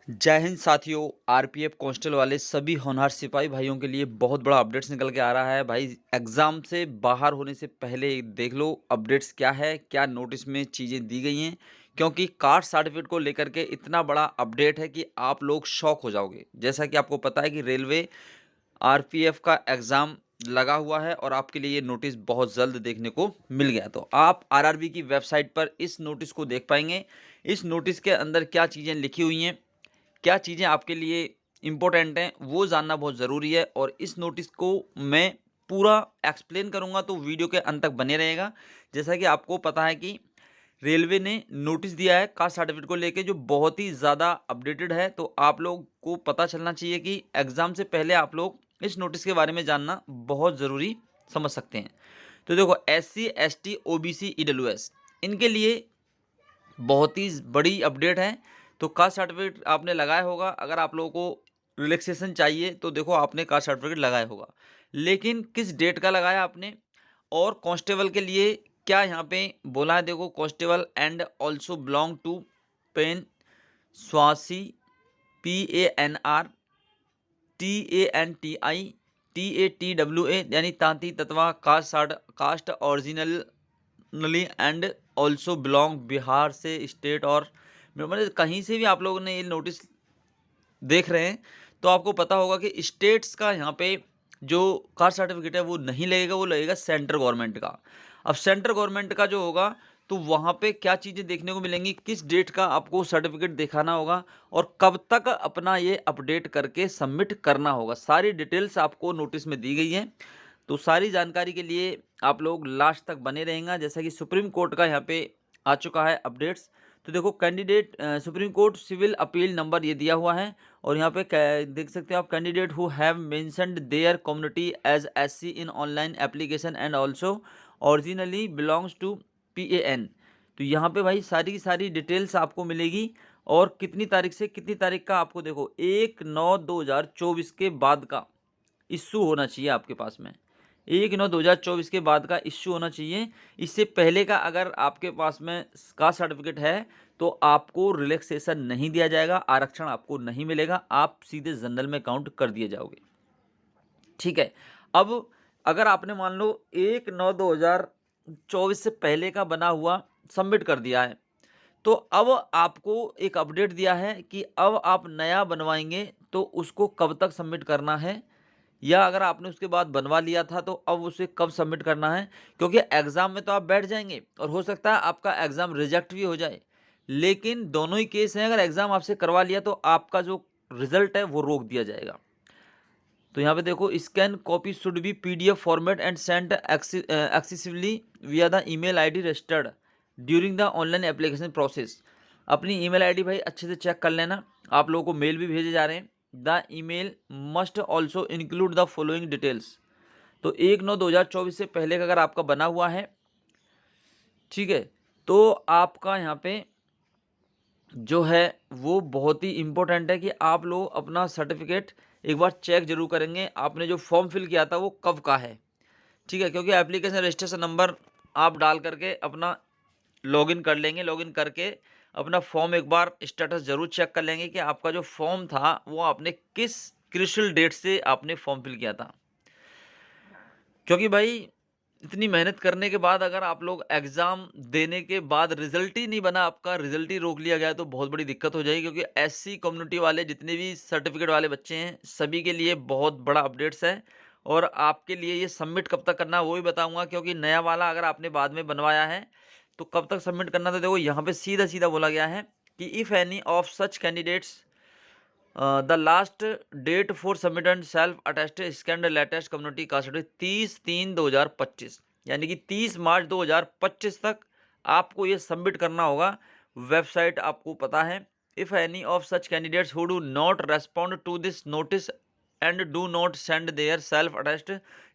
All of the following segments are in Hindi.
जय हिंद साथियों। आरपीएफ कांस्टेबल वाले सभी होनहार सिपाही भाइयों के लिए बहुत बड़ा अपडेट्स निकल के आ रहा है। भाई एग्जाम से बाहर होने से पहले देख लो अपडेट्स क्या है, क्या नोटिस में चीज़ें दी गई हैं। क्योंकि कास्ट सर्टिफिकेट को लेकर के इतना बड़ा अपडेट है कि आप लोग शॉक हो जाओगे। जैसा कि आपको पता है कि रेलवे आरपीएफ का एग्ज़ाम लगा हुआ है और आपके लिए ये नोटिस बहुत जल्द देखने को मिल गया। तो आप आरआरबी की वेबसाइट पर इस नोटिस को देख पाएंगे। इस नोटिस के अंदर क्या चीज़ें लिखी हुई हैं, क्या चीज़ें आपके लिए इम्पोर्टेंट हैं, वो जानना बहुत ज़रूरी है। और इस नोटिस को मैं पूरा एक्सप्लेन करूंगा, तो वीडियो के अंत तक बने रहेगा। जैसा कि आपको पता है कि रेलवे ने नोटिस दिया है कास्ट सर्टिफिकेट को लेके, जो बहुत ही ज़्यादा अपडेटेड है। तो आप लोग को पता चलना चाहिए कि एग्ज़ाम से पहले आप लोग इस नोटिस के बारे में जानना बहुत ज़रूरी समझ सकते हैं। तो देखो, SC ST OBC EWS इनके लिए बहुत ही बड़ी अपडेट है। तो कास्ट सर्टिफिकेट आपने लगाया होगा। अगर आप लोगों को रिलैक्सेशन चाहिए तो देखो आपने कास्ट सर्टिफिकेट लगाया होगा, लेकिन किस डेट का लगाया आपने। और कांस्टेबल के लिए क्या यहाँ पे बोला है, देखो, constable and also belong to Pan Swasi PANR TANTI TATWA यानी Tanti Tatwa caste originally and also belong Bihar से स्टेट। और मतलब कहीं से भी आप लोगों ने ये नोटिस देख रहे हैं तो आपको पता होगा कि स्टेट्स का यहाँ पे जो कास्ट सर्टिफिकेट है वो नहीं लगेगा, वो लगेगा सेंट्रल गवर्नमेंट का। अब सेंट्रल गवर्नमेंट का जो होगा तो वहाँ पे क्या चीज़ें देखने को मिलेंगी, किस डेट का आपको सर्टिफिकेट दिखाना होगा और कब तक अपना ये अपडेट करके सबमिट करना होगा, सारी डिटेल्स आपको नोटिस में दी गई हैं। तो सारी जानकारी के लिए आप लोग लास्ट तक बने रहेंगे। जैसा कि सुप्रीम कोर्ट का यहाँ पे आ चुका है अपडेट्स। तो देखो, candidate supreme court civil appeal number ये दिया हुआ है। और यहाँ पे देख सकते हो आप, candidate who have mentioned their community as SC in online application and also originally belongs to PAN। तो यहाँ पे भाई सारी की सारी डिटेल्स आपको मिलेगी। और कितनी तारीख से कितनी तारीख का, आपको देखो 1/9/2024 के बाद का इश्यू होना चाहिए आपके पास में। 1/9/2024 के बाद का इश्यू होना चाहिए। इससे पहले का अगर आपके पास में कास्ट सर्टिफिकेट है तो आपको रिलैक्सेशन नहीं दिया जाएगा, आरक्षण आपको नहीं मिलेगा, आप सीधे जनरल में काउंट कर दिए जाओगे। ठीक है। अब अगर आपने मान लो 1/9/2024 से पहले का बना हुआ सबमिट कर दिया है, तो अब आपको एक अपडेट दिया है कि अब आप नया बनवाएंगे तो उसको कब तक सबमिट करना है, या अगर आपने उसके बाद बनवा लिया था तो अब उसे कब सबमिट करना है। क्योंकि एग्ज़ाम में तो आप बैठ जाएंगे और हो सकता है आपका एग्ज़ाम रिजेक्ट भी हो जाए, लेकिन दोनों ही केस हैं। अगर एग्ज़ाम आपसे करवा लिया तो आपका जो रिजल्ट है वो रोक दिया जाएगा। तो यहाँ पे देखो, scan copy should be PDF format and sent excessively via the email ID registered during the online application process. अपनी ईमेल ID भाई अच्छे से चेक कर लेना, आप लोगों को मेल भी भेजे जा रहे हैं। The email must also include the following details. तो 1/9/2024 से पहले का अगर आपका बना हुआ है, ठीक है, तो आपका यहाँ पे जो है वो बहुत ही इम्पोर्टेंट है कि आप लोग अपना सर्टिफिकेट एक बार चेक जरूर करेंगे, आपने जो फॉर्म फिल किया था वो कब का है। ठीक है, क्योंकि एप्लीकेशन रजिस्ट्रेशन नंबर आप डाल करके अपना लॉगिन कर लेंगे। लॉगिन करके अपना फॉर्म एक बार स्टेटस जरूर चेक कर लेंगे कि आपका जो फॉर्म था वो आपने किस क्रिशियल डेट से आपने फॉर्म फिल किया था। क्योंकि भाई इतनी मेहनत करने के बाद अगर आप लोग एग्ज़ाम देने के बाद रिजल्ट ही नहीं बना, आपका रिजल्ट ही रोक लिया गया, तो बहुत बड़ी दिक्कत हो जाएगी। क्योंकि SC कम्युनिटी वाले जितने भी सर्टिफिकेट वाले बच्चे हैं सभी के लिए बहुत बड़ा अपडेट्स है। और आपके लिए ये सबमिट कब तक करना है वो भी बताऊंगा, क्योंकि नया वाला अगर आपने बाद में बनवाया है तो कब तक सबमिट करना था। देखो यहाँ पे सीधा सीधा बोला गया है कि if any of such candidates the last date for submit and self attested scanned latest community caste certificate 30/3/2025, यानी कि 30 मार्च 2025 तक आपको ये सबमिट करना होगा। वेबसाइट आपको पता है। If any of such candidates who do not respond to this notice and do not send their self attest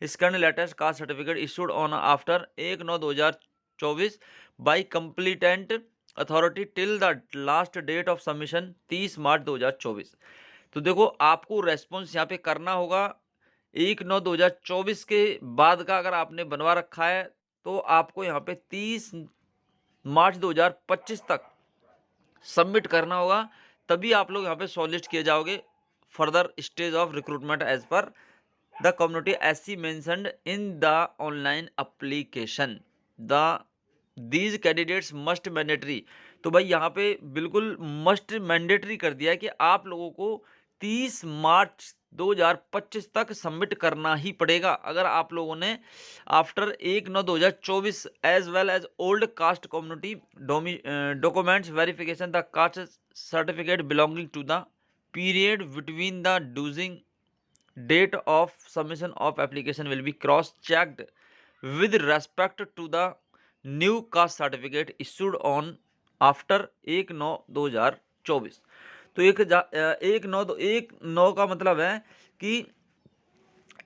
scanned latest caste certificate issued on after 1/9/2024 by competent authority till the last date of submission 30 March 2024। तो देखो आपको रेस्पॉन्स यहाँ पे करना होगा 1/9/2024 के बाद का। अगर आपने बनवा रखा है तो आपको यहाँ पे 30 मार्च 2025 तक सबमिट करना होगा, तभी आप लोग यहाँ पे शॉर्टलिस्ट किए जाओगे further stage of recruitment as per the community SC mentioned in the online application. The these candidates must mandatory. तो भाई यहाँ पे बिल्कुल मस्ट मैंडेटरी कर दिया है कि आप लोगों को 30 मार्च 2025 तक सबमिट करना ही पड़ेगा। अगर आप लोगों ने after 1/9/2024 as well as old caste community documents verification the caste certificate belonging to the period between the dousing date of submission of application will be cross checked with respect to the new caste certificate issued on after 1/9/2024। तो 1/9 का मतलब है कि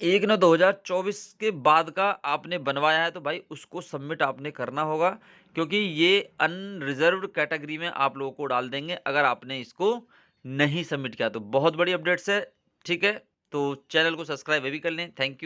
1/9/2024 के बाद का आपने बनवाया है तो भाई उसको सबमिट आपने करना होगा, क्योंकि ये अनरिजर्व्ड कैटेगरी में आप लोगों को डाल देंगे अगर आपने इसको नहीं सबमिट किया। तो बहुत बड़ी अपडेट्स है, ठीक है। तो चैनल को सब्सक्राइब भी कर लें। Thank you.